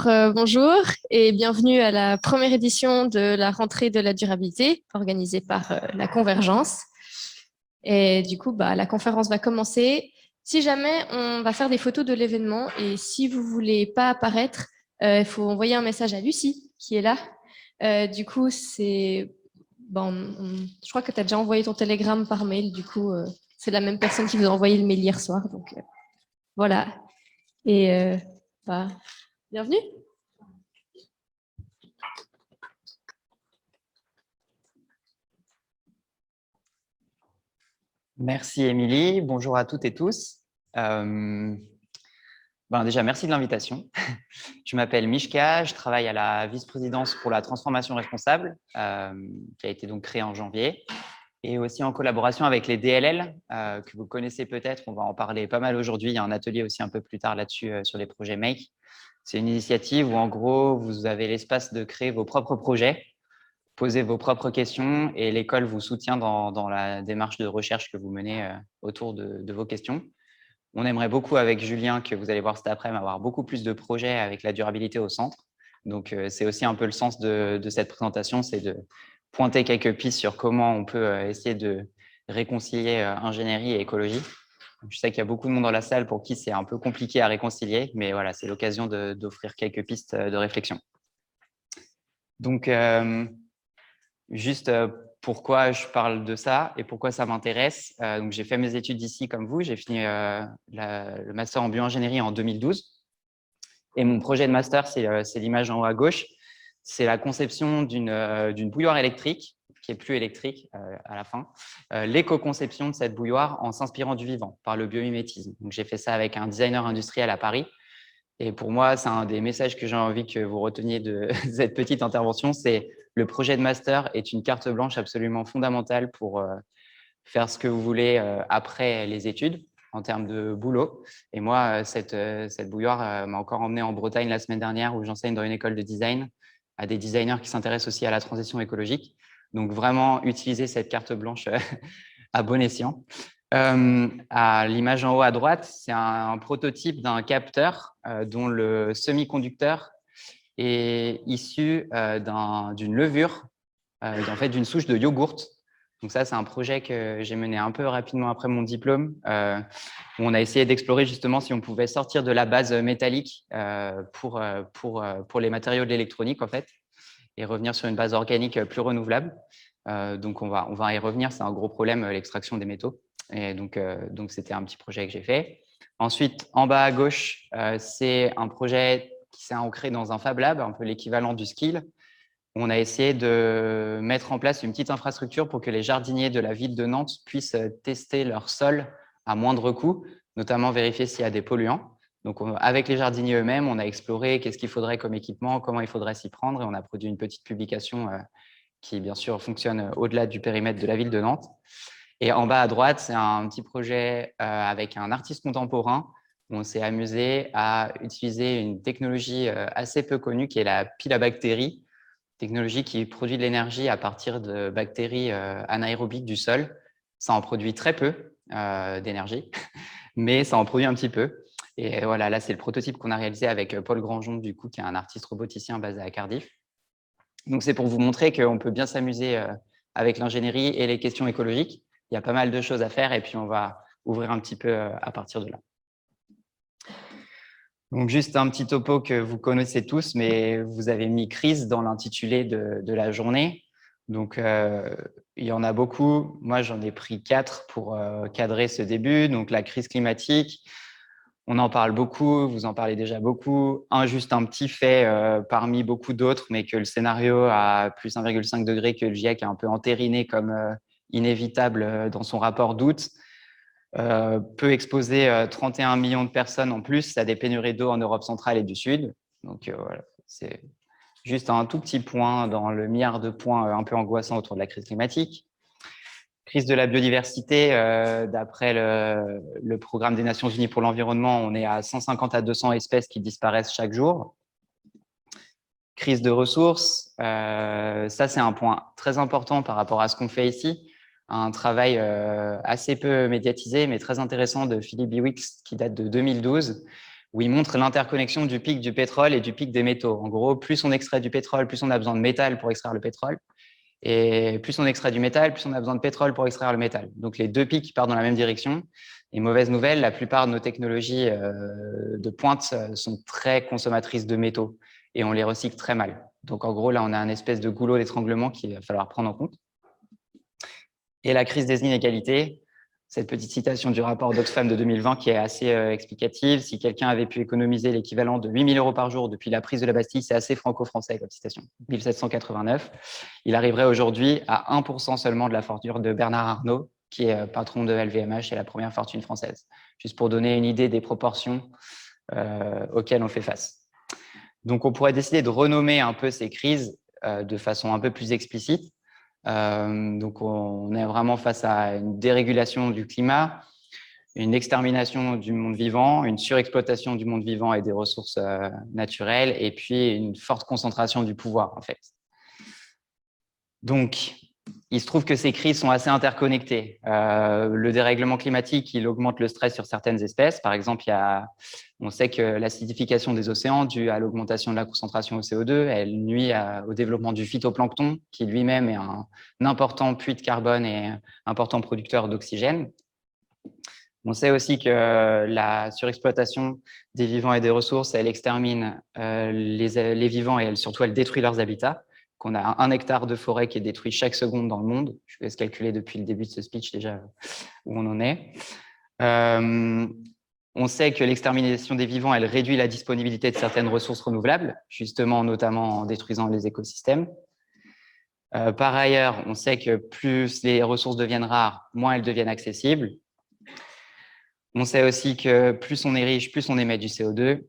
Bonjour et bienvenue à la première édition de la rentrée de la durabilité organisée par la Convergence. Et du coup, la conférence va commencer. Si jamais on va faire des photos de l'événement et si vous voulez pas apparaître, il faut envoyer un message à Lucie qui est là. Du coup, je crois que tu as déjà envoyé ton télégramme par mail. Du coup, c'est la même personne qui vous a envoyé le mail hier soir. Donc voilà. Et bienvenue. Merci Émilie, bonjour à toutes et tous. Déjà, merci de l'invitation. Je m'appelle Mishka, je travaille à la vice-présidence pour la transformation responsable, qui a été donc créée en janvier, et aussi en collaboration avec les DLL, que vous connaissez peut-être, on va en parler pas mal aujourd'hui. Il y a un atelier aussi un peu plus tard là-dessus sur les projets Make. C'est une initiative où en gros, vous avez l'espace de créer vos propres projets, poser vos propres questions et l'école vous soutient dans la démarche de recherche que vous menez autour de vos questions. On aimerait beaucoup avec Julien, que vous allez voir cet après-midi, avoir beaucoup plus de projets avec la durabilité au centre. Donc, c'est aussi un peu le sens de cette présentation, c'est de pointer quelques pistes sur comment on peut essayer de réconcilier ingénierie et écologie. Je sais qu'il y a beaucoup de monde dans la salle pour qui c'est un peu compliqué à réconcilier, mais voilà, c'est l'occasion d'offrir quelques pistes de réflexion. Donc, juste pourquoi je parle de ça et pourquoi ça m'intéresse. Donc, j'ai fait mes études ici comme vous. J'ai fini le master en bioingénierie en 2012. Et mon projet de master, c'est l'image en haut à gauche. C'est la conception d'une bouilloire électrique, qui est plus électrique à la fin. L'éco-conception de cette bouilloire en s'inspirant du vivant, par le biomimétisme. Donc, j'ai fait ça avec un designer industriel à Paris. Et pour moi, c'est un des messages que j'ai envie que vous reteniez de cette petite intervention, c'est le projet de master est une carte blanche absolument fondamentale pour faire ce que vous voulez après les études en termes de boulot. Et moi, cette bouilloire m'a encore emmené en Bretagne la semaine dernière où j'enseigne dans une école de design à des designers qui s'intéressent aussi à la transition écologique. Donc vraiment, utiliser cette carte blanche à bon escient. À l'image en haut à droite, c'est un prototype d'un capteur dont le semi-conducteur est issu d'une levure, en fait d'une souche de yogourt. Donc ça, c'est un projet que j'ai mené un peu rapidement après mon diplôme, où on a essayé d'explorer justement si on pouvait sortir de la base métallique pour les matériaux de l'électronique en fait, et revenir sur une base organique plus renouvelable. Donc on va y revenir, c'est un gros problème, l'extraction des métaux. Et donc c'était un petit projet que j'ai fait. Ensuite, en bas à gauche, c'est un projet qui s'est ancré dans un Fab Lab, un peu l'équivalent du Skill. On a essayé de mettre en place une petite infrastructure pour que les jardiniers de la ville de Nantes puissent tester leur sol à moindre coût, notamment vérifier s'il y a des polluants. Donc, avec les jardiniers eux-mêmes, on a exploré qu'est-ce qu'il faudrait comme équipement, comment il faudrait s'y prendre, et on a produit une petite publication qui, bien sûr, fonctionne au-delà du périmètre de la ville de Nantes. Et en bas à droite, c'est un petit projet avec un artiste contemporain où on s'est amusé à utiliser une technologie assez peu connue qui est la pile à bactéries, technologie qui produit de l'énergie à partir de bactéries anaérobiques du sol. Ça en produit très peu d'énergie, mais ça en produit un petit peu. Et voilà, là, c'est le prototype qu'on a réalisé avec Paul Grandjean, du coup, qui est un artiste roboticien basé à Cardiff. Donc, c'est pour vous montrer qu'on peut bien s'amuser avec l'ingénierie et les questions écologiques. Il y a pas mal de choses à faire et puis on va ouvrir un petit peu à partir de là. Donc, juste un petit topo que vous connaissez tous, mais vous avez mis crise dans l'intitulé de la journée. Donc, il y en a beaucoup. Moi, j'en ai pris 4 pour cadrer ce début. Donc, la crise climatique, on en parle beaucoup, vous en parlez déjà beaucoup. Juste un petit fait parmi beaucoup d'autres, mais que le scénario à plus 1,5 degré que le GIEC a un peu entériné comme inévitable dans son rapport d'août, peut exposer 31 millions de personnes en plus à des pénuries d'eau en Europe centrale et du Sud. Donc voilà, c'est juste un tout petit point dans le milliard de points un peu angoissant autour de la crise climatique. Crise de la biodiversité, d'après le programme des Nations Unies pour l'environnement, on est à 150 à 200 espèces qui disparaissent chaque jour. Crise de ressources, ça c'est un point très important par rapport à ce qu'on fait ici. Un travail assez peu médiatisé, mais très intéressant de Philippe Biwix qui date de 2012, où il montre l'interconnexion du pic du pétrole et du pic des métaux. En gros, plus on extrait du pétrole, plus on a besoin de métal pour extraire le pétrole. Et plus on extrait du métal, plus on a besoin de pétrole pour extraire le métal. Donc les deux pics partent dans la même direction. Et mauvaise nouvelle, la plupart de nos technologies de pointe sont très consommatrices de métaux et on les recycle très mal. Donc en gros, là, on a un espèce de goulot d'étranglement qu'il va falloir prendre en compte. Et la crise des inégalités, cette petite citation du rapport d'Oxfam de 2020 qui est assez explicative. Si quelqu'un avait pu économiser l'équivalent de 8 000 € par jour depuis la prise de la Bastille, c'est assez franco-français comme citation, 1789, il arriverait aujourd'hui à 1% seulement de la fortune de Bernard Arnault, qui est patron de LVMH et la première fortune française. Juste pour donner une idée des proportions auxquelles on fait face. Donc, on pourrait décider de renommer un peu ces crises de façon un peu plus explicite. Donc, on est vraiment face à une dérégulation du climat, une extermination du monde vivant, une surexploitation du monde vivant et des ressources naturelles, et puis une forte concentration du pouvoir, en fait. Donc, il se trouve que ces crises sont assez interconnectées. Le dérèglement climatique, il augmente le stress sur certaines espèces. Par exemple, on sait que l'acidification des océans, due à l'augmentation de la concentration au CO2, elle nuit au développement du phytoplancton, qui lui-même est un important puits de carbone et un important producteur d'oxygène. On sait aussi que la surexploitation des vivants et des ressources, elle extermine les vivants et surtout, elle détruit leurs habitats. Qu'on a 1 hectare de forêt qui est détruit chaque seconde dans le monde. Je vais se calculer depuis le début de ce speech déjà où on en est. On sait que l'extermination des vivants, elle réduit la disponibilité de certaines ressources renouvelables, justement, notamment en détruisant les écosystèmes. Par ailleurs, on sait que plus les ressources deviennent rares, moins elles deviennent accessibles. On sait aussi que plus on est riche, plus on émet du CO2.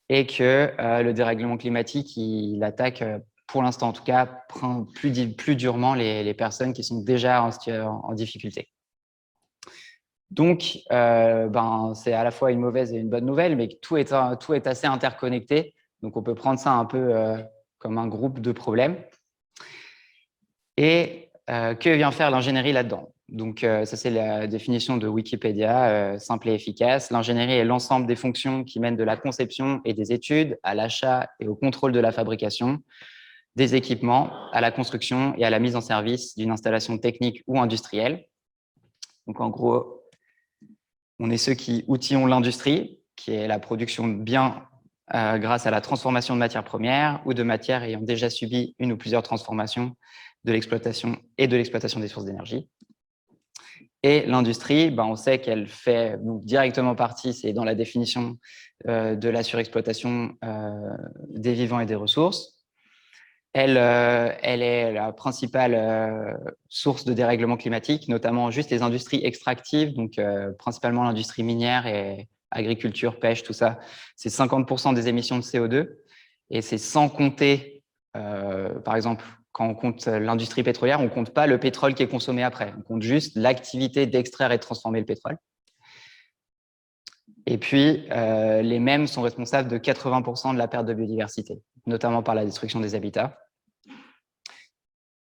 Et que le dérèglement climatique, il attaque, pour l'instant en tout cas, plus durement les personnes qui sont déjà en difficulté. Donc, c'est à la fois une mauvaise et une bonne nouvelle, mais tout est assez interconnecté. Donc, on peut prendre ça un peu comme un groupe de problèmes. Et que vient faire l'ingénierie là-dedans? Donc, ça, c'est la définition de Wikipédia, simple et efficace. L'ingénierie est l'ensemble des fonctions qui mènent de la conception et des études à l'achat et au contrôle de la fabrication, des équipements, à la construction et à la mise en service d'une installation technique ou industrielle. Donc, en gros, on est ceux qui outillons l'industrie, qui est la production de biens grâce à la transformation de matières premières ou de matières ayant déjà subi une ou plusieurs transformations de l'exploitation et de l'exploitation des sources d'énergie. Et l'industrie, on sait qu'elle fait donc, directement partie, c'est dans la définition de la surexploitation des vivants et des ressources. Elle est la principale source de dérèglement climatique, notamment juste les industries extractives, donc principalement l'industrie minière et agriculture, pêche, tout ça. C'est 50% des émissions de CO2 et c'est sans compter, par exemple, quand on compte l'industrie pétrolière, on ne compte pas le pétrole qui est consommé après. On compte juste l'activité d'extraire et de transformer le pétrole. Et puis, les mêmes sont responsables de 80% de la perte de biodiversité, notamment par la destruction des habitats.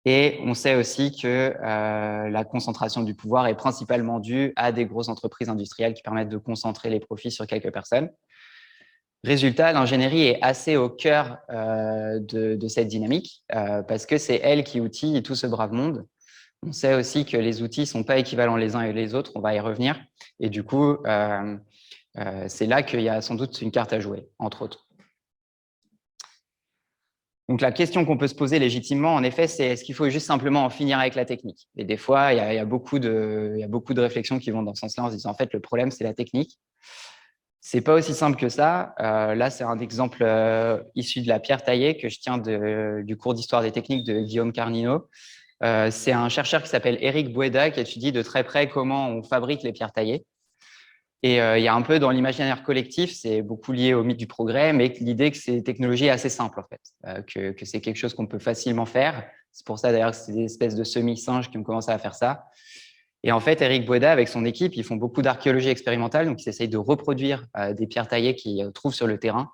Et on sait aussi que la concentration du pouvoir est principalement due à des grosses entreprises industrielles qui permettent de concentrer les profits sur quelques personnes. Résultat, l'ingénierie est assez au cœur de cette dynamique parce que c'est elle qui outille tout ce brave monde. On sait aussi que les outils ne sont pas équivalents les uns et les autres, on va y revenir. Et du coup, c'est là qu'il y a sans doute une carte à jouer, entre autres. Donc, la question qu'on peut se poser légitimement, en effet, c'est est-ce qu'il faut juste simplement en finir avec la technique? Et des fois, il y a beaucoup de réflexions qui vont dans ce sens-là en se disant en fait, le problème, c'est la technique. C'est pas aussi simple que ça. Là, c'est un exemple issu de la pierre taillée que je tiens du cours d'histoire des techniques de Guillaume Carnino. C'est un chercheur qui s'appelle Éric Bouéda qui étudie de très près comment on fabrique les pierres taillées. Et il y a un peu dans l'imaginaire collectif, c'est beaucoup lié au mythe du progrès, mais l'idée que ces technologies est assez simple en fait, que c'est quelque chose qu'on peut facilement faire. C'est pour ça d'ailleurs que c'est des espèces de semi-singes qui ont commencé à faire ça. Et en fait, Éric Bouéda, avec son équipe, ils font beaucoup d'archéologie expérimentale, donc ils essayent de reproduire des pierres taillées qu'ils trouvent sur le terrain.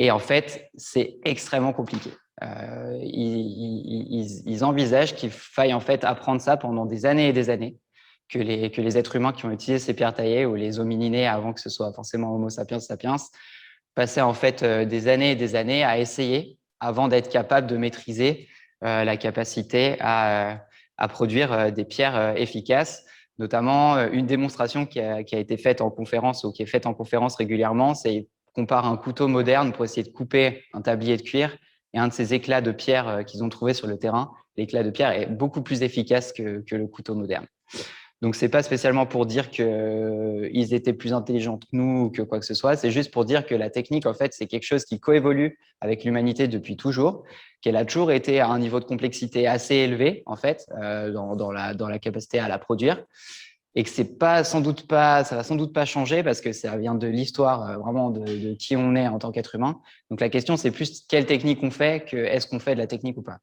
Et en fait, c'est extrêmement compliqué. Ils envisagent qu'il faille en fait apprendre ça pendant des années et des années. que les êtres humains qui ont utilisé ces pierres taillées ou les homininés avant que ce soit forcément Homo sapiens sapiens passaient en fait des années et des années à essayer avant d'être capables de maîtriser la capacité à produire des pierres efficaces. Notamment, une démonstration qui a été faite en conférence ou qui est faite en conférence régulièrement, c'est compare un couteau moderne pour essayer de couper un tablier de cuir et un de ces éclats de pierre qu'ils ont trouvé sur le terrain. L'éclat de pierre est beaucoup plus efficace que le couteau moderne. Donc, ce n'est pas spécialement pour dire qu'ils étaient plus intelligents que nous ou que quoi que ce soit. C'est juste pour dire que la technique, en fait, c'est quelque chose qui coévolue avec l'humanité depuis toujours, qu'elle a toujours été à un niveau de complexité assez élevé, en fait, dans la capacité à la produire. Et que ça va sans doute pas changer parce que ça vient de l'histoire vraiment de qui on est en tant qu'être humain. Donc, la question, c'est plus quelle technique on fait que est-ce qu'on fait de la technique ou pas.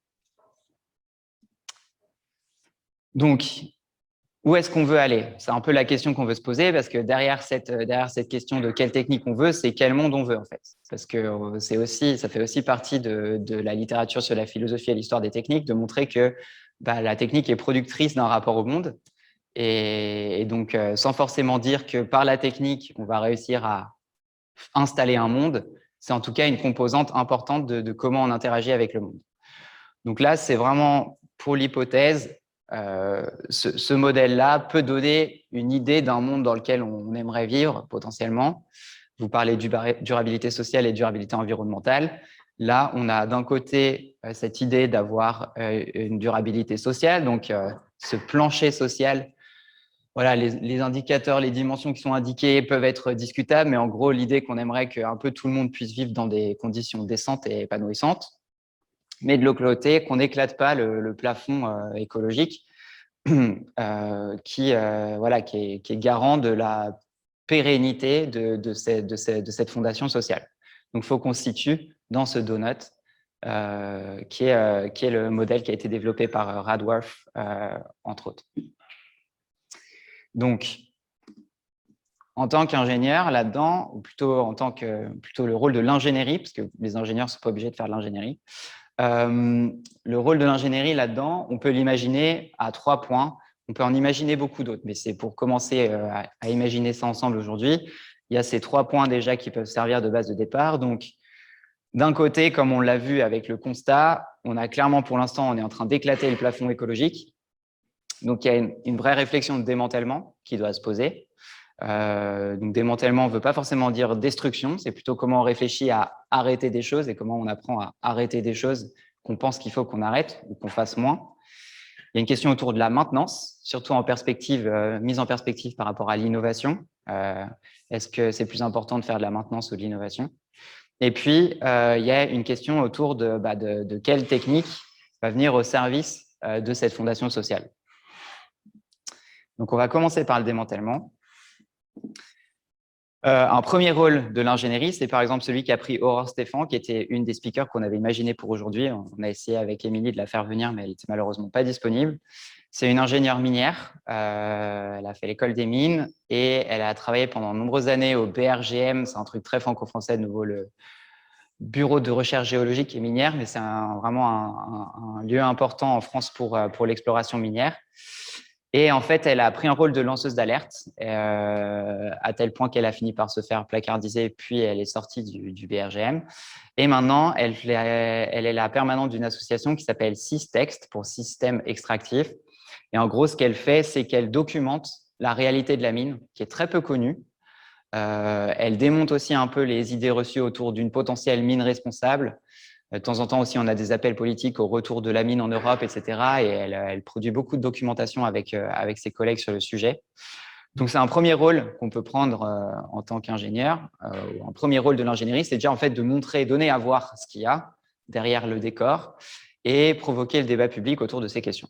Donc, où est-ce qu'on veut aller? C'est un peu la question qu'on veut se poser parce que derrière cette question de quelle technique on veut, c'est quel monde on veut en fait. Parce que ça fait aussi partie de la littérature sur la philosophie et l'histoire des techniques de montrer que la technique est productrice d'un rapport au monde. Et donc, sans forcément dire que par la technique, on va réussir à installer un monde, c'est en tout cas une composante importante de comment on interagit avec le monde. Donc là, c'est vraiment pour l'hypothèse, ce modèle-là peut donner une idée d'un monde dans lequel on aimerait vivre potentiellement. Vous parlez de durabilité sociale et durabilité environnementale. Là, on a d'un côté cette idée d'avoir une durabilité sociale, donc ce plancher social. Voilà, les indicateurs, les dimensions qui sont indiquées peuvent être discutables, mais en gros, l'idée qu'on aimerait qu'un peu tout le monde puisse vivre dans des conditions décentes et épanouissantes. Mais de l'autre côté, qu'on n'éclate pas le plafond écologique qui est garant de la pérennité de cette fondation sociale. Donc, il faut qu'on se situe dans ce donut qui est le modèle qui a été développé par Radworth, entre autres. Donc, en tant qu'ingénieur là-dedans, ou plutôt le rôle de l'ingénierie, parce que les ingénieurs ne sont pas obligés de faire de l'ingénierie, le rôle de l'ingénierie là-dedans, on peut l'imaginer à 3 points. On peut en imaginer beaucoup d'autres, mais c'est pour commencer à imaginer ça ensemble aujourd'hui. Il y a ces 3 points déjà qui peuvent servir de base de départ. Donc, d'un côté, comme on l'a vu avec le constat, on a clairement pour l'instant, on est en train d'éclater le plafond écologique. Donc, il y a une vraie réflexion de démantèlement qui doit se poser. Donc, démantèlement ne veut pas forcément dire destruction, c'est plutôt comment on réfléchit à arrêter des choses et comment on apprend à arrêter des choses qu'on pense qu'il faut qu'on arrête ou qu'on fasse moins. Il y a une question autour de la maintenance, surtout en mise en perspective par rapport à l'innovation. Est-ce que c'est plus important de faire de la maintenance ou de l'innovation? Et puis, il y a une question autour de quelle technique va venir au service de cette fondation sociale. Donc, on va commencer par le démantèlement. Un premier rôle de l'ingénierie, c'est par exemple celui qu'a pris Aurore Stéphan, qui était une des speakers qu'on avait imaginé pour aujourd'hui. On a essayé avec Émilie de la faire venir, mais elle n'était malheureusement pas disponible. C'est une ingénieure minière. Elle a fait l'école des mines et elle a travaillé pendant de nombreuses années au BRGM. C'est un truc très franco-français, de nouveau le Bureau de recherche géologique et minière, mais c'est vraiment un lieu important en France pour l'exploration minière. Et en fait, elle a pris un rôle de lanceuse d'alerte, à tel point qu'elle a fini par se faire placardiser, puis elle est sortie du BRGM. Et maintenant, elle est la permanente d'une association qui s'appelle SysText, pour Système Extractif. Et en gros, ce qu'elle fait, c'est qu'elle documente la réalité de la mine, qui est très peu connue. Elle démonte aussi un peu les idées reçues autour d'une potentielle mine responsable. De temps en temps aussi, on a des appels politiques au retour de la mine en Europe, etc. Et elle produit beaucoup de documentation avec ses collègues sur le sujet. Donc, c'est un premier rôle qu'on peut prendre en tant qu'ingénieur. Un premier rôle de l'ingénierie, c'est déjà en fait de montrer, donner à voir ce qu'il y a derrière le décor et provoquer le débat public autour de ces questions.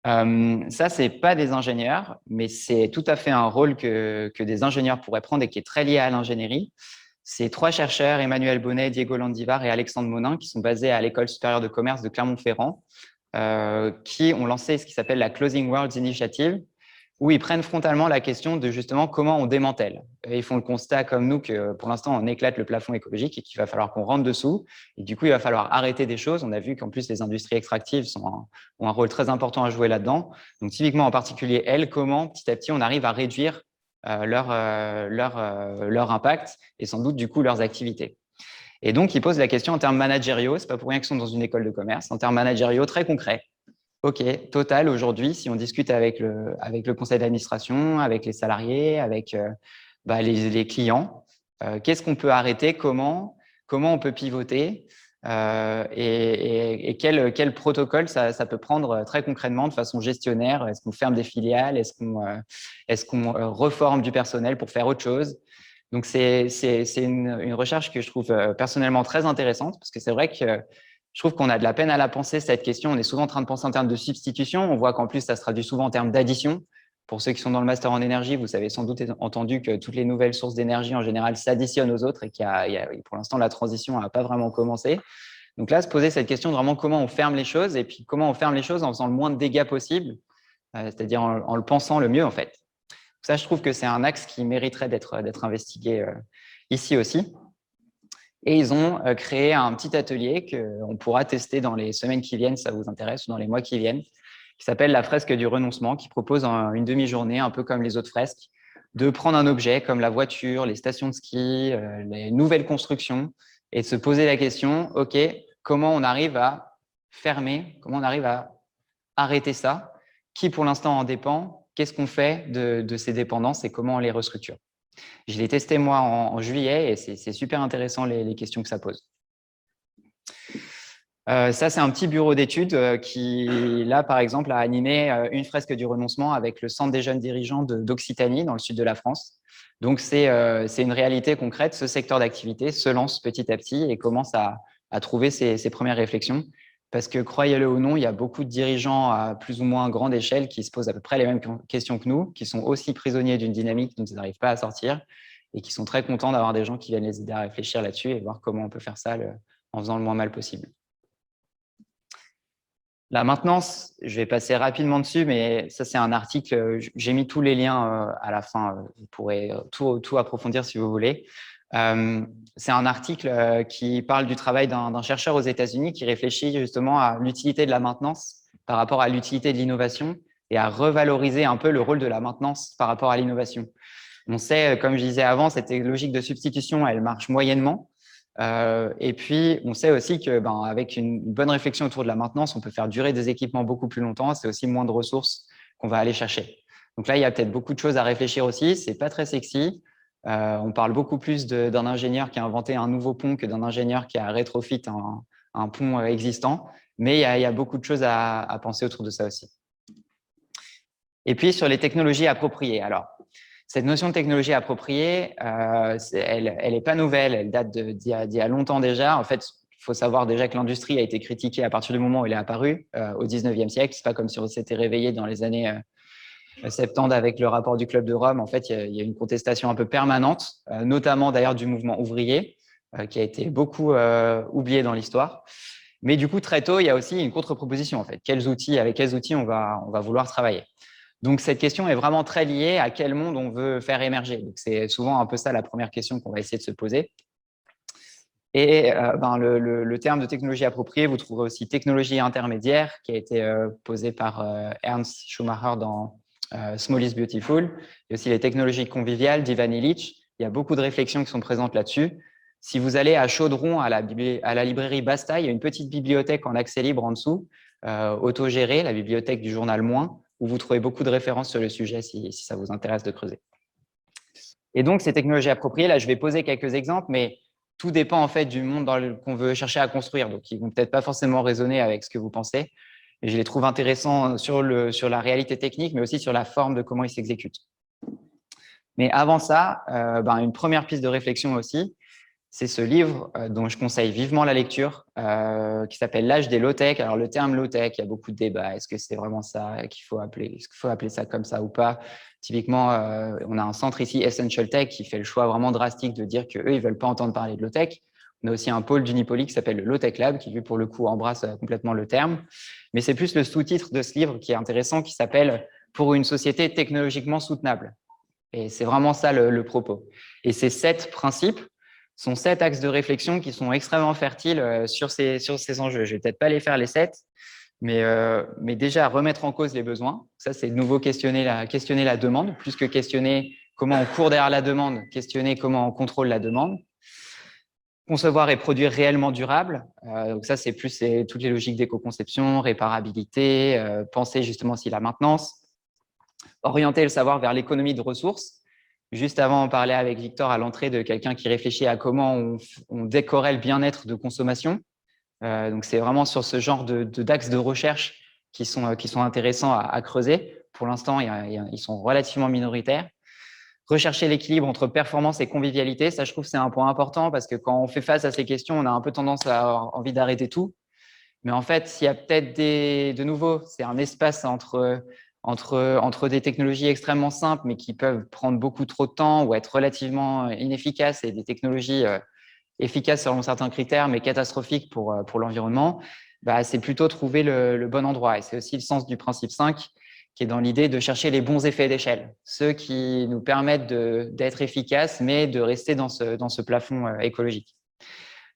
Ça, ce n'est pas des ingénieurs, mais c'est tout à fait un rôle que des ingénieurs pourraient prendre et qui est très lié à l'ingénierie. C'est 3 chercheurs, Emmanuel Bonnet, Diego Landivar et Alexandre Monin, qui sont basés à l'École supérieure de commerce de Clermont-Ferrand, qui ont lancé ce qui s'appelle la Closing Worlds Initiative. où ils prennent frontalement la question de justement comment on démantèle. Et ils font le constat comme nous que pour l'instant, on éclate le plafond écologique et qu'il va falloir qu'on rentre dessous. Et du coup, il va falloir arrêter des choses. On a vu qu'en plus, les industries extractives ont un rôle très important à jouer là-dedans. Donc, typiquement, en particulier, elles, comment petit à petit, on arrive à réduire leur impact et sans doute, du coup, leurs activités. Et donc, ils posent la question en termes managériaux. Ce n'est pas pour rien qu'ils sont dans une école de commerce. En termes managériaux très concrets. OK, Total, aujourd'hui, si on discute avec le conseil d'administration, avec les salariés, avec les clients, qu'est-ce qu'on peut arrêter, comment on peut pivoter et quel protocole ça peut prendre très concrètement de façon gestionnaire. Est-ce qu'on ferme des filiales? Est-ce qu'on reforme du personnel pour faire autre chose? Donc, c'est une recherche que je trouve personnellement très intéressante parce que c'est vrai que je trouve qu'on a de la peine à la penser, cette question. On est souvent en train de penser en termes de substitution. On voit qu'en plus, ça se traduit souvent en termes d'addition. Pour ceux qui sont dans le master en énergie, vous avez sans doute entendu que toutes les nouvelles sources d'énergie, en général, s'additionnent aux autres et pour l'instant, la transition n'a pas vraiment commencé. Donc là, se poser cette question de vraiment comment on ferme les choses et puis comment on ferme les choses en faisant le moins de dégâts possible, c'est-à-dire en le pensant le mieux, en fait. Ça, je trouve que c'est un axe qui mériterait d'être investigué ici aussi. Et ils ont créé un petit atelier qu'on pourra tester dans les semaines qui viennent, si ça vous intéresse, ou dans les mois qui viennent, qui s'appelle la fresque du renoncement, qui propose une demi-journée, un peu comme les autres fresques, de prendre un objet comme la voiture, les stations de ski, les nouvelles constructions, et de se poser la question, OK, comment on arrive à fermer, comment on arrive à arrêter ça, qui pour l'instant en dépend, qu'est-ce qu'on fait de ces dépendances et comment on les restructure. Je l'ai testé moi en juillet et c'est super intéressant les questions que ça pose. Ça, c'est un petit bureau d'études qui, là, par exemple, a animé une fresque du renoncement avec le Centre des jeunes dirigeants d'Occitanie, dans le sud de la France. Donc, c'est une réalité concrète. Ce secteur d'activité se lance petit à petit et commence à trouver ses premières réflexions. Parce que, croyez-le ou non, il y a beaucoup de dirigeants à plus ou moins grande échelle qui se posent à peu près les mêmes questions que nous, qui sont aussi prisonniers d'une dynamique dont ils n'arrivent pas à sortir et qui sont très contents d'avoir des gens qui viennent les aider à réfléchir là-dessus et voir comment on peut faire ça en faisant le moins mal possible. La maintenance, je vais passer rapidement dessus, mais ça, c'est un article. J'ai mis tous les liens à la fin. Vous pourrez tout approfondir si vous voulez. C'est un article qui parle du travail d'un chercheur aux États-Unis qui réfléchit justement à l'utilité de la maintenance par rapport à l'utilité de l'innovation et à revaloriser un peu le rôle de la maintenance par rapport à l'innovation. On sait, comme je disais avant, cette logique de substitution, elle marche moyennement. Et puis, on sait aussi que, avec une bonne réflexion autour de la maintenance, on peut faire durer des équipements beaucoup plus longtemps. C'est aussi moins de ressources qu'on va aller chercher. Donc là, il y a peut-être beaucoup de choses à réfléchir aussi. C'est pas très sexy. On parle beaucoup plus d'un ingénieur qui a inventé un nouveau pont que d'un ingénieur qui a rétrofit un pont existant. Mais il y a beaucoup de choses à penser autour de ça aussi. Et puis, sur les technologies appropriées. Alors, cette notion de technologie appropriée, elle n'est pas nouvelle, elle date d'il y a longtemps déjà. En fait, il faut savoir déjà que l'industrie a été critiquée à partir du moment où elle est apparue au 19e siècle. Ce n'est pas comme si on s'était réveillé dans les années 70 avec le rapport du Club de Rome. En fait, il y a une contestation un peu permanente, notamment d'ailleurs du mouvement ouvrier, qui a été beaucoup oublié dans l'histoire. Mais du coup, très tôt, il y a aussi une contre-proposition. En fait, avec quels outils on va vouloir travailler. Donc, cette question est vraiment très liée à quel monde on veut faire émerger. Donc, c'est souvent un peu ça la première question qu'on va essayer de se poser. Et le terme de technologie appropriée, vous trouverez aussi technologie intermédiaire, qui a été posé par Ernst Schumacher dans Small is Beautiful. Il y a aussi les technologies conviviales d'Ivan Illich. Il y a beaucoup de réflexions qui sont présentes là-dessus. Si vous allez à Chaudron, à la librairie Basta, il y a une petite bibliothèque en accès libre en dessous, autogérée, la bibliothèque du journal Moins, où vous trouvez beaucoup de références sur le sujet si ça vous intéresse de creuser. Et donc, ces technologies appropriées, là, je vais poser quelques exemples, mais tout dépend en fait du monde qu'on veut chercher à construire. Donc, ils ne vont peut-être pas forcément résonner avec ce que vous pensez. Et je les trouve intéressants sur la réalité technique, mais aussi sur la forme de comment ils s'exécutent. Mais avant ça, une première piste de réflexion aussi, c'est ce livre dont je conseille vivement la lecture, qui s'appelle L'âge des low-tech. Alors, le terme low-tech, il y a beaucoup de débats. Est-ce que c'est vraiment ça qu'il faut appeler? Est-ce qu'il faut appeler ça comme ça ou pas? Typiquement, on a un centre ici, Essential Tech, qui fait le choix vraiment drastique de dire qu'eux, ils ne veulent pas entendre parler de low-tech. On a aussi un pôle d'Unipoli qui s'appelle le Low-Tech Lab, qui, lui, pour le coup, embrasse complètement le terme. Mais c'est plus le sous-titre de ce livre qui est intéressant, qui s'appelle pour une société technologiquement soutenable. Et c'est vraiment ça le propos. Et ces 7 principes sont 7 axes de réflexion qui sont extrêmement fertiles sur ces enjeux. Je ne vais peut-être pas les faire les 7, mais déjà remettre en cause les besoins. Ça, c'est de nouveau questionner la demande, plus que questionner comment on court derrière la demande, questionner comment on contrôle la demande. Concevoir et produire réellement durable. Donc ça, c'est toutes les logiques d'éco-conception, réparabilité, penser justement aussi la maintenance. Orienter le savoir vers l'économie de ressources. Juste avant, on parlait avec Victor à l'entrée de quelqu'un qui réfléchit à comment on décorait le bien-être de consommation. Donc, c'est vraiment sur ce genre d'axes de recherche qui sont intéressants à creuser. Pour l'instant, ils sont relativement minoritaires. Rechercher l'équilibre entre performance et convivialité, ça, je trouve, c'est un point important parce que quand on fait face à ces questions, on a un peu tendance à avoir envie d'arrêter tout. Mais en fait, s'il y a peut-être de nouveau, c'est un espace entre des technologies extrêmement simples, mais qui peuvent prendre beaucoup trop de temps ou être relativement inefficaces, et des technologies efficaces selon certains critères, mais catastrophiques pour l'environnement, c'est plutôt trouver le bon endroit. Et c'est aussi le sens du principe 5, qui est dans l'idée de chercher les bons effets d'échelle, ceux qui nous permettent d'être efficaces, mais de rester dans ce plafond écologique.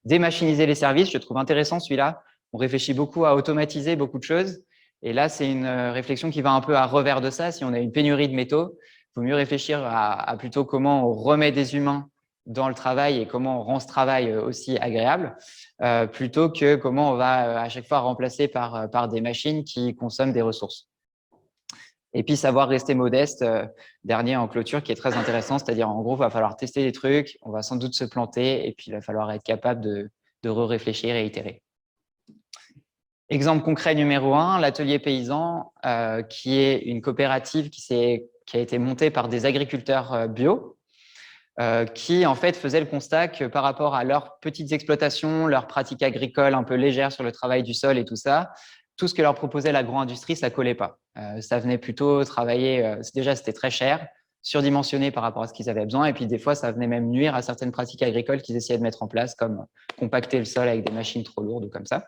Démachiniser les services, je trouve intéressant celui-là. On réfléchit beaucoup à automatiser beaucoup de choses. Et là, c'est une réflexion qui va un peu à revers de ça. Si on a une pénurie de métaux, il vaut mieux réfléchir à plutôt comment on remet des humains dans le travail et comment on rend ce travail aussi agréable, plutôt que comment on va à chaque fois remplacer par des machines qui consomment des ressources. Et puis, savoir rester modeste, dernier en clôture, qui est très intéressant, c'est-à-dire en gros, il va falloir tester des trucs, on va sans doute se planter, et puis il va falloir être capable de réfléchir et itérer. Exemple concret numéro 1, l'Atelier Paysan, qui est une coopérative qui a été montée par des agriculteurs bio, qui en fait faisaient le constat que par rapport à leurs petites exploitations, leurs pratiques agricoles un peu légères sur le travail du sol et tout ça, tout ce que leur proposait l'agro-industrie, ça collait pas. Ça venait plutôt travailler, déjà c'était très cher, surdimensionné par rapport à ce qu'ils avaient besoin, et puis des fois ça venait même nuire à certaines pratiques agricoles qu'ils essayaient de mettre en place, comme compacter le sol avec des machines trop lourdes ou comme ça.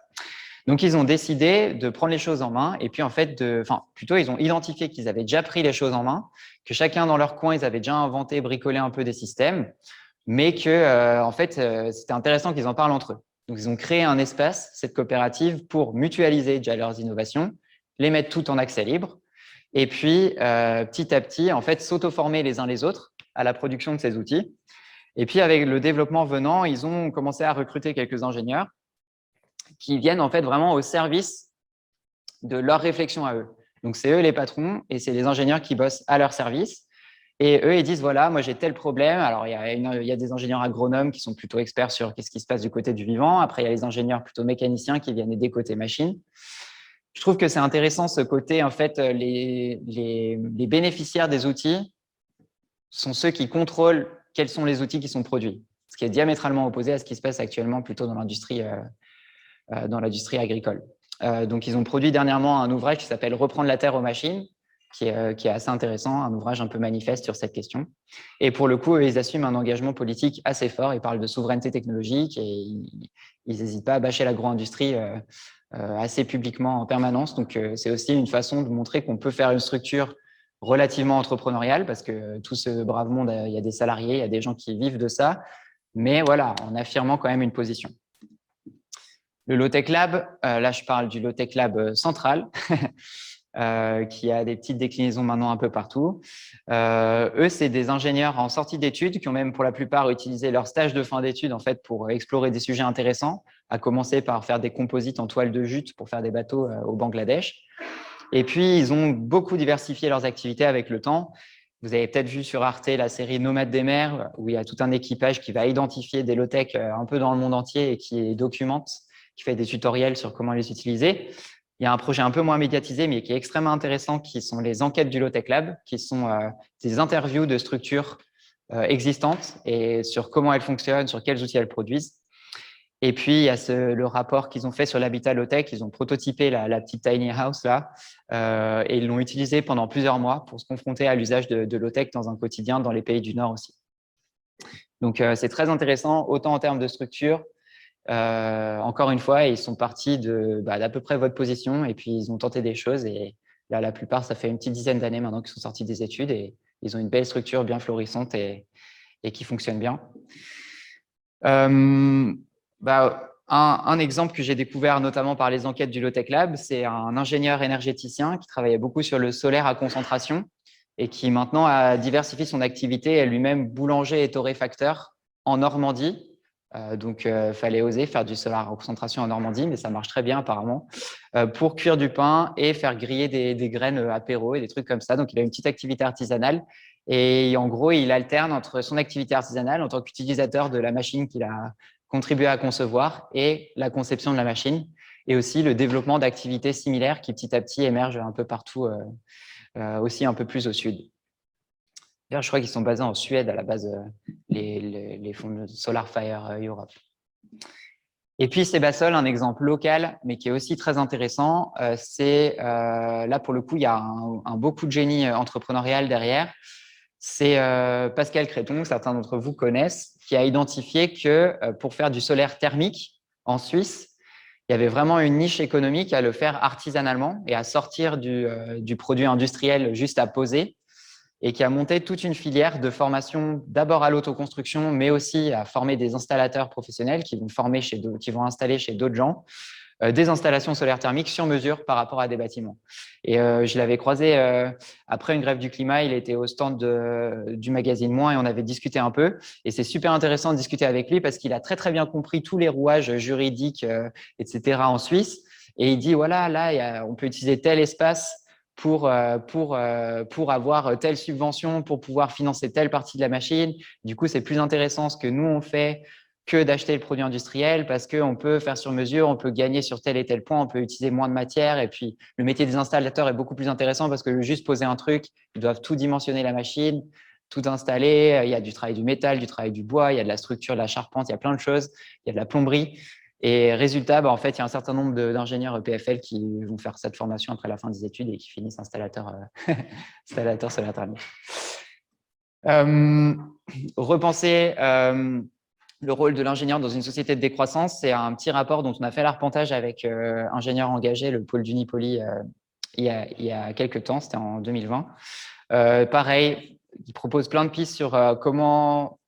Donc ils ont décidé de prendre les choses en main, et puis en fait, plutôt ils ont identifié qu'ils avaient déjà pris les choses en main, que chacun dans leur coin, ils avaient déjà inventé, bricolé un peu des systèmes, mais que en fait, c'était intéressant qu'ils en parlent entre eux. Donc, ils ont créé un espace, cette coopérative, pour mutualiser déjà leurs innovations, les mettre toutes en accès libre, et puis petit à petit, en fait, s'auto-former les uns les autres à la production de ces outils. Et puis, avec le développement venant, ils ont commencé à recruter quelques ingénieurs qui viennent en fait vraiment au service de leur réflexion à eux. Donc, c'est eux les patrons et c'est les ingénieurs qui bossent à leur service. Et eux, ils disent, voilà, moi j'ai tel problème. Alors, il y a des ingénieurs agronomes qui sont plutôt experts sur qu'est-ce qui se passe du côté du vivant. Après, il y a les ingénieurs plutôt mécaniciens qui viennent aider côté machine. Je trouve que c'est intéressant ce côté, en fait, les bénéficiaires des outils sont ceux qui contrôlent quels sont les outils qui sont produits, ce qui est diamétralement opposé à ce qui se passe actuellement plutôt dans l'industrie agricole. Donc, ils ont produit dernièrement un ouvrage qui s'appelle « Reprendre la terre aux machines », qui est assez intéressant, un ouvrage un peu manifeste sur cette question. Et pour le coup, ils assument un engagement politique assez fort. Ils parlent de souveraineté technologique et ils n'hésitent pas à bâcher l'agro-industrie assez publiquement en permanence. Donc, c'est aussi une façon de montrer qu'on peut faire une structure relativement entrepreneuriale parce que tout ce brave monde, il y a des salariés, il y a des gens qui vivent de ça. Mais voilà, en affirmant quand même une position. Le Low-Tech Lab, là, je parle du Low-Tech Lab central. Qui a des petites déclinaisons maintenant un peu partout. Eux, c'est des ingénieurs en sortie d'études qui ont même pour la plupart utilisé leur stage de fin d'études en fait, pour explorer des sujets intéressants, à commencer par faire des composites en toile de jute pour faire des bateaux au Bangladesh. Et puis, ils ont beaucoup diversifié leurs activités avec le temps. Vous avez peut-être vu sur Arte la série Nomades des mers, où il y a tout un équipage qui va identifier des low-tech un peu dans le monde entier et qui les documente, qui fait des tutoriels sur comment les utiliser. Il y a un projet un peu moins médiatisé, mais qui est extrêmement intéressant, qui sont les enquêtes du Low-Tech Lab, qui sont des interviews de structures existantes et sur comment elles fonctionnent, sur quels outils elles produisent. Et puis, il y a le rapport qu'ils ont fait sur l'habitat low-tech. Ils ont prototypé la petite tiny house là et ils l'ont utilisé pendant plusieurs mois pour se confronter à l'usage de low-tech dans un quotidien dans les pays du Nord aussi. Donc, c'est très intéressant, autant en termes de structure. Encore une fois, ils sont partis d'à peu près votre position et puis ils ont tenté des choses et la plupart, ça fait une petite dizaine d'années maintenant qu'ils sont sortis des études et ils ont une belle structure bien florissante et qui fonctionne bien. Un exemple que j'ai découvert notamment par les enquêtes du Low-Tech Lab, c'est un ingénieur énergéticien qui travaillait beaucoup sur le solaire à concentration et qui maintenant a diversifié son activité, est lui-même boulanger et torréfacteur en Normandie. Donc, fallait oser faire du solaire à concentration en Normandie, mais ça marche très bien apparemment, pour cuire du pain et faire griller des graines apéro et des trucs comme ça. Donc, il a une petite activité artisanale et en gros, il alterne entre son activité artisanale en tant qu'utilisateur de la machine qu'il a contribué à concevoir et la conception de la machine et aussi le développement d'activités similaires qui petit à petit émergent un peu partout, aussi un peu plus au sud. D'ailleurs, je crois qu'ils sont basés en Suède à la base, les fonds de Solar Fire Europe. Et puis, Sebasol, un exemple local, mais qui est aussi très intéressant, c'est là, pour le coup, il y a un beau coup de génie entrepreneurial derrière. C'est Pascal Créton, que certains d'entre vous connaissent, qui a identifié que pour faire du solaire thermique en Suisse, il y avait vraiment une niche économique à le faire artisanalement et à sortir du produit industriel juste à poser et qui a monté toute une filière de formation d'abord à l'autoconstruction, mais aussi à former des installateurs professionnels qui vont installer chez d'autres gens des installations solaires thermiques sur mesure par rapport à des bâtiments. Et je l'avais croisé après une grève du climat, il était au stand du magazine Moins et on avait discuté un peu. Et c'est super intéressant de discuter avec lui parce qu'il a très, très bien compris tous les rouages juridiques, etc. en Suisse. Et il dit, voilà, là, on peut utiliser tel espace pour avoir telle subvention, pour pouvoir financer telle partie de la machine. Du coup, c'est plus intéressant ce que nous, on fait que d'acheter le produit industriel parce qu'on peut faire sur mesure, on peut gagner sur tel et tel point, on peut utiliser moins de matière. Et puis, le métier des installateurs est beaucoup plus intéressant parce que juste poser un truc, ils doivent tout dimensionner la machine, tout installer. Il y a du travail du métal, du travail du bois, il y a de la structure, de la charpente, il y a plein de choses. Il y a de la plomberie. Et résultat, en fait, il y a un certain nombre d'ingénieurs PFL qui vont faire cette formation après la fin des études et qui finissent installateurs solaire thermique. Repenser le rôle de l'ingénieur dans une société de décroissance, c'est un petit rapport dont on a fait l'arpentage avec ingénieurs engagés, le pôle d'Unipoli, il y a quelques temps, c'était en 2020. Pareil, il propose plein de pistes sur comment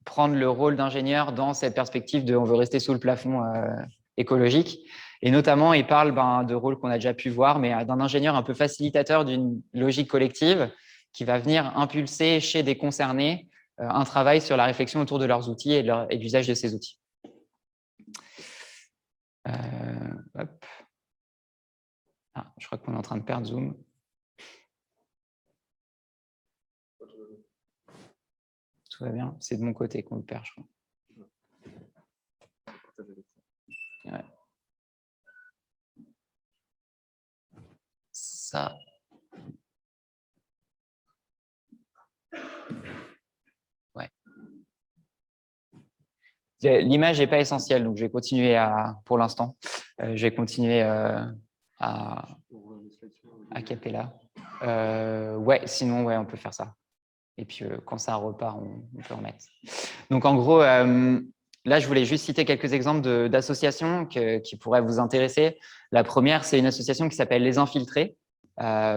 prendre le rôle d'ingénieur dans cette perspective de on veut rester sous le plafond écologique. Et notamment, il parle de rôle qu'on a déjà pu voir, mais d'un ingénieur un peu facilitateur d'une logique collective qui va venir impulser chez des concernés un travail sur la réflexion autour de leurs outils et de l'usage de ces outils. Hop. Ah, je crois qu'on est en train de perdre Zoom. Tout va bien. C'est de mon côté qu'on le perd, je crois. Ouais. Ça. Ouais. L'image n'est pas essentielle, donc je vais continuer pour l'instant, je vais continuer à cappella. Ouais, sinon, ouais, on peut faire ça. Et puis, quand ça repart, on peut remettre. Donc, en gros, là, je voulais juste citer quelques exemples d'associations qui pourraient vous intéresser. La première, c'est une association qui s'appelle Les Infiltrés.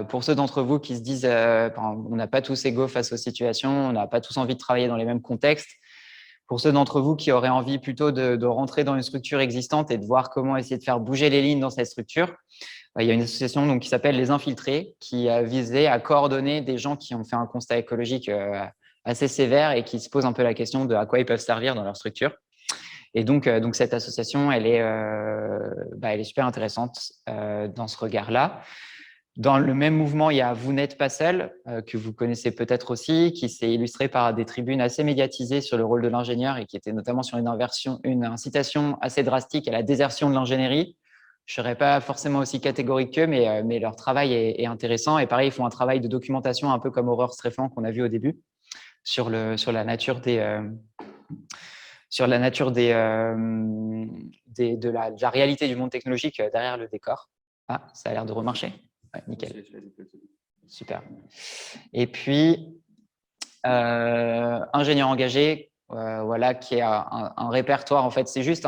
Pour ceux d'entre vous qui se disent on n'a pas tous égaux face aux situations, on n'a pas tous envie de travailler dans les mêmes contextes. Pour ceux d'entre vous qui auraient envie plutôt de rentrer dans une structure existante et de voir comment essayer de faire bouger les lignes dans cette structure, il y a une association donc, qui s'appelle Les Infiltrés, qui a visé à coordonner des gens qui ont fait un constat écologique assez sévère et qui se posent un peu la question de à quoi ils peuvent servir dans leur structure. Et donc cette association, elle est super intéressante dans ce regard-là. Dans le même mouvement, il y a Vous n'êtes pas seul, que vous connaissez peut-être aussi, qui s'est illustré par des tribunes assez médiatisées sur le rôle de l'ingénieur et qui était notamment sur une incitation assez drastique à la désertion de l'ingénierie. Je ne serais pas forcément aussi catégorique qu'eux, mais leur travail est intéressant. Et pareil, ils font un travail de documentation un peu comme Aurore Stréfan qu'on a vu au début sur la nature de la réalité du monde technologique derrière le décor. Ah, ça a l'air de remarcher. Ouais, nickel. Super. Et puis, ingénieur engagé, voilà, qui est un répertoire. En fait, c'est juste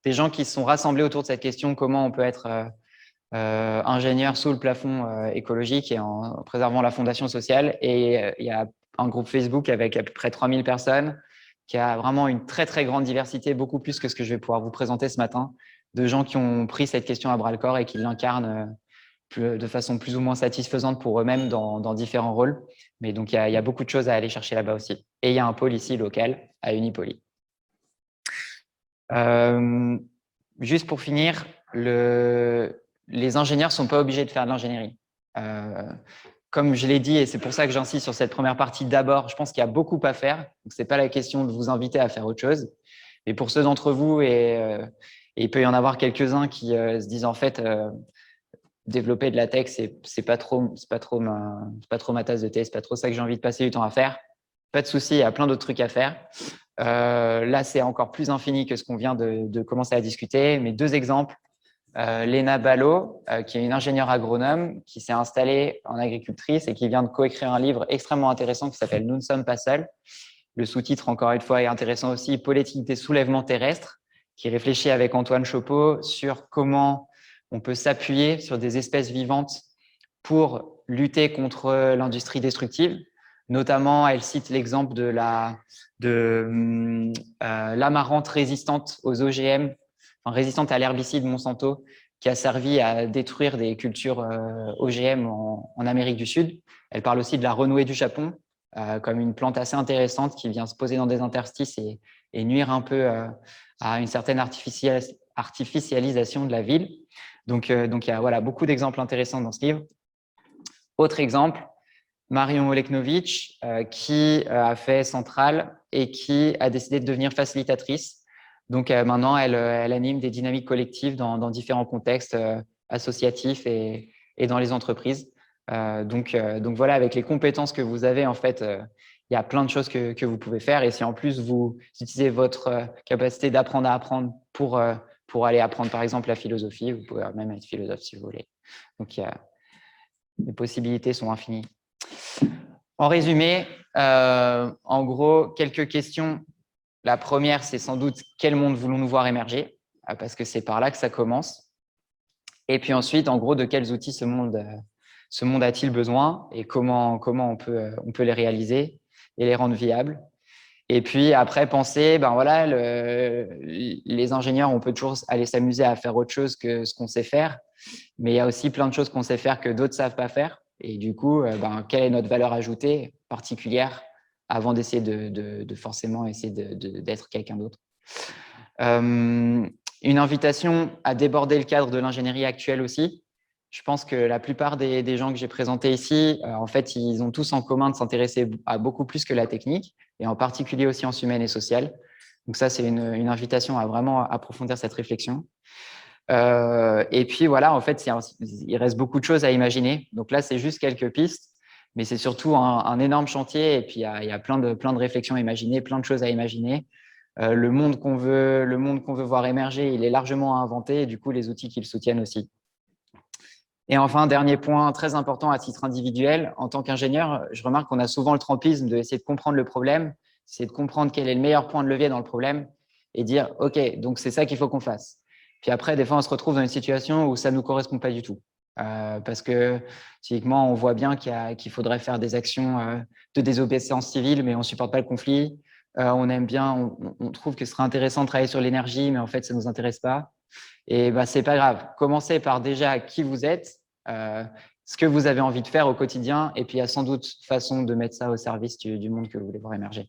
des gens qui se sont rassemblés autour de cette question comment on peut être ingénieur sous le plafond écologique et en préservant la fondation sociale. Et il y a un groupe Facebook avec à peu près 3000 personnes qui a vraiment une très, très grande diversité, beaucoup plus que ce que je vais pouvoir vous présenter ce matin, de gens qui ont pris cette question à bras-le-corps et qui l'incarnent de façon plus ou moins satisfaisante pour eux-mêmes dans différents rôles. Mais donc, il y a beaucoup de choses à aller chercher là-bas aussi. Et il y a un pôle ici local à Unipolis. Juste pour finir, les ingénieurs ne sont pas obligés de faire de l'ingénierie. Comme je l'ai dit, et c'est pour ça que j'insiste sur cette première partie d'abord, je pense qu'il y a beaucoup à faire. Donc, ce n'est pas la question de vous inviter à faire autre chose. Mais pour ceux d'entre vous, et il peut y en avoir quelques-uns qui se disent en fait, développer de la tech, c'est pas trop ma tasse de thé, c'est pas trop ça que j'ai envie de passer du temps à faire. Pas de souci, il y a plein d'autres trucs à faire. Là, c'est encore plus infini que ce qu'on vient de commencer à discuter. Mais 2 exemples. Léna Ballot, qui est une ingénieure agronome, qui s'est installée en agricultrice et qui vient de coécrire un livre extrêmement intéressant qui s'appelle Nous ne sommes pas seuls. Le sous-titre, encore une fois, est intéressant aussi, Politique des soulèvements terrestres, qui réfléchit avec Antoine Chopeau sur comment on peut s'appuyer sur des espèces vivantes pour lutter contre l'industrie destructive. Notamment, elle cite l'exemple de l'amarante résistante aux OGM, enfin, résistante à l'herbicide Monsanto, qui a servi à détruire des cultures OGM en Amérique du Sud. Elle parle aussi de la renouée du Japon, comme une plante assez intéressante qui vient se poser dans des interstices et nuire un peu à une certaine artificialisation de la ville. Donc il y a voilà, beaucoup d'exemples intéressants dans ce livre. Autre exemple, Marion Oleknovitch, qui a fait Centrale et qui a décidé de devenir facilitatrice. Donc maintenant, elle anime des dynamiques collectives dans différents contextes associatifs et dans les entreprises. Donc voilà, avec les compétences que vous avez, en fait, il y a plein de choses que vous pouvez faire. Et si en plus vous utilisez votre capacité d'apprendre à apprendre pour aller apprendre, par exemple, la philosophie, vous pouvez même être philosophe si vous voulez. Donc les possibilités sont infinies. En résumé, en gros, quelques questions. La première, c'est sans doute quel monde voulons-nous voir émerger, parce que c'est par là que ça commence. Et puis ensuite, en gros, de quels outils ce monde a-t-il besoin et comment on peut les réaliser et les rendre viables. Et puis après, penser, ben voilà, les ingénieurs, on peut toujours aller s'amuser à faire autre chose que ce qu'on sait faire, mais il y a aussi plein de choses qu'on sait faire que d'autres ne savent pas faire. Et du coup, ben, quelle est notre valeur ajoutée particulière avant d'essayer de forcément essayer d'être quelqu'un d'autre. Une invitation à déborder le cadre de l'ingénierie actuelle aussi. Je pense que la plupart des gens que j'ai présentés ici, en fait, ils ont tous en commun de s'intéresser à beaucoup plus que la technique, et en particulier aux sciences humaines et sociales. Donc ça, c'est une invitation à vraiment approfondir cette réflexion. Et puis voilà, en fait, il reste beaucoup de choses à imaginer. Donc là, c'est juste quelques pistes, mais c'est surtout un énorme chantier. Et puis il y a plein de réflexions à imaginer, plein de choses à imaginer. Le monde qu'on veut voir émerger, il est largement à inventer, et du coup, les outils qui le soutiennent aussi. Et enfin, dernier point très important à titre individuel, en tant qu'ingénieur, je remarque qu'on a souvent le trempisme d'essayer de comprendre le problème, c'est de comprendre quel est le meilleur point de levier dans le problème et dire, OK, donc c'est ça qu'il faut qu'on fasse. Puis après, des fois, on se retrouve dans une situation où ça ne nous correspond pas du tout. Parce que typiquement, on voit bien qu'il faudrait faire des actions de désobéissance civile, mais on ne supporte pas le conflit. On aime bien, on trouve que ce serait intéressant de travailler sur l'énergie, mais en fait, ça ne nous intéresse pas. Et bah, ce n'est pas grave. Commencez par déjà qui vous êtes, ce que vous avez envie de faire au quotidien, et puis il y a sans doute façon de mettre ça au service du monde que vous voulez voir émerger.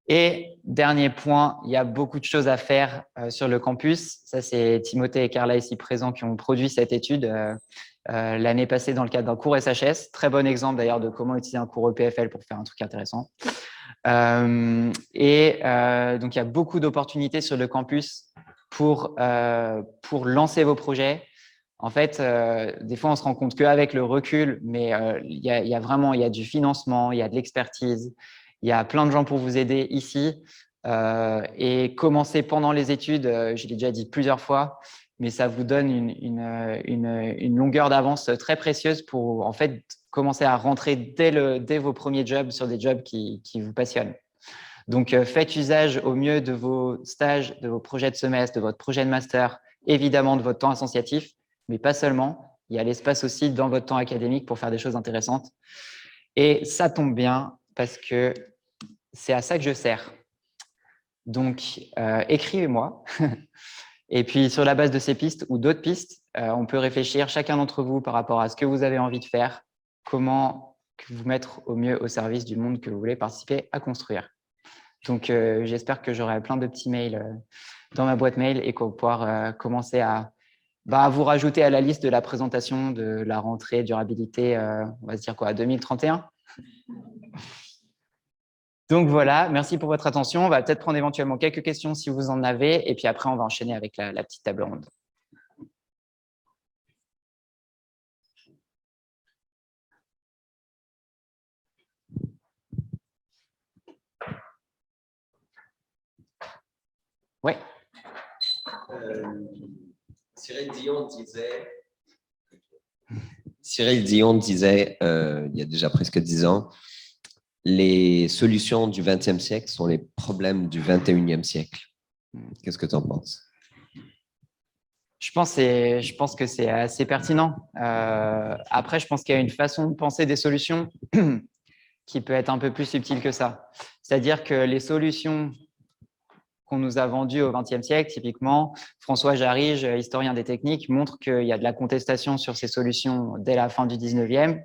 Et dernier point, il y a beaucoup de choses à faire sur le campus. Ça, c'est Timothée et Carla ici présents qui ont produit cette étude l'année passée dans le cadre d'un cours SHS. Très bon exemple d'ailleurs de comment utiliser un cours EPFL pour faire un truc intéressant. Donc, il y a beaucoup d'opportunités sur le campus pour lancer vos projets. En fait, des fois, on se rend compte qu'avec le recul, mais il y a du financement, il y a de l'expertise, il y a plein de gens pour vous aider ici. Et commencer pendant les études, je l'ai déjà dit plusieurs fois, mais ça vous donne une longueur d'avance très précieuse pour en fait commencer à rentrer dès vos premiers jobs sur des jobs qui vous passionnent. Donc, faites usage au mieux de vos stages, de vos projets de semestre, de votre projet de master évidemment de votre temps associatif, mais pas seulement. Il y a l'espace aussi dans votre temps académique pour faire des choses intéressantes. Et ça tombe bien parce que c'est à ça que je sers. Donc, écrivez-moi. Et puis, sur la base de ces pistes ou d'autres pistes, on peut réfléchir chacun d'entre vous par rapport à ce que vous avez envie de faire, comment vous mettre au mieux au service du monde que vous voulez participer à construire. Donc, j'espère que j'aurai plein de petits mails dans ma boîte mail et qu'on va pouvoir commencer à vous rajouter à la liste de la présentation de la rentrée durabilité, on va se dire quoi, 2031. Donc voilà, merci pour votre attention. On va peut-être prendre éventuellement quelques questions si vous en avez, et puis après, on va enchaîner avec la petite table ronde. Oui. Cyril Dion disait, il y a déjà presque 10 ans, les solutions du XXe siècle sont les problèmes du XXIe siècle. Qu'est-ce que tu en penses? Je pense que c'est assez pertinent. Après, je pense qu'il y a une façon de penser des solutions qui peut être un peu plus subtile que ça. C'est-à-dire que les solutions qu'on nous a vendues au XXe siècle, typiquement, François Jarige, historien des techniques, montre qu'il y a de la contestation sur ces solutions dès la fin du XIXe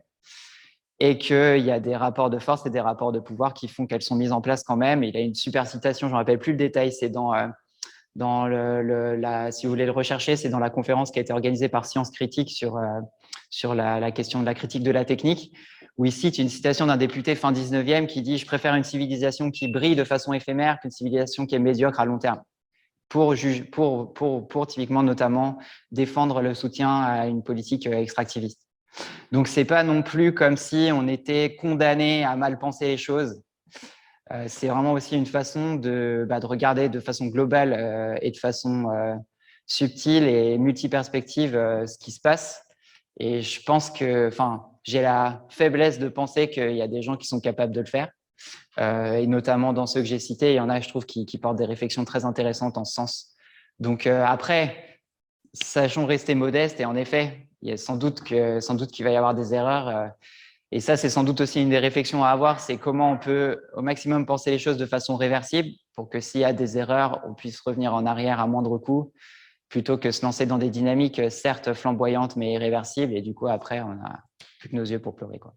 et qu'il y a des rapports de force et des rapports de pouvoir qui font qu'elles sont mises en place quand même. Il a une super citation, je ne me rappelle plus le détail, c'est dans si vous voulez le rechercher, c'est dans la conférence qui a été organisée par Sciences Critiques sur la question de la critique de la technique, où il cite une citation d'un député fin 19e qui dit « Je préfère une civilisation qui brille de façon éphémère qu'une civilisation qui est médiocre à long terme ». Pour typiquement notamment défendre le soutien à une politique extractiviste. Donc, ce n'est pas non plus comme si on était condamné à mal penser les choses. C'est vraiment aussi une façon de regarder de façon globale et de façon subtile et multiperspective ce qui se passe. Et je pense que, j'ai la faiblesse de penser qu'il y a des gens qui sont capables de le faire. Et notamment dans ceux que j'ai cités, il y en a, je trouve, qui portent des réflexions très intéressantes en ce sens. Donc après, sachons rester modestes et en effet, il y a sans doute qu'il va y avoir des erreurs. Et ça, c'est sans doute aussi une des réflexions à avoir, c'est comment on peut au maximum penser les choses de façon réversible pour que s'il y a des erreurs, on puisse revenir en arrière à moindre coût, plutôt que se lancer dans des dynamiques certes flamboyantes mais irréversibles. Et du coup, après, on n'a plus que nos yeux pour pleurer, quoi.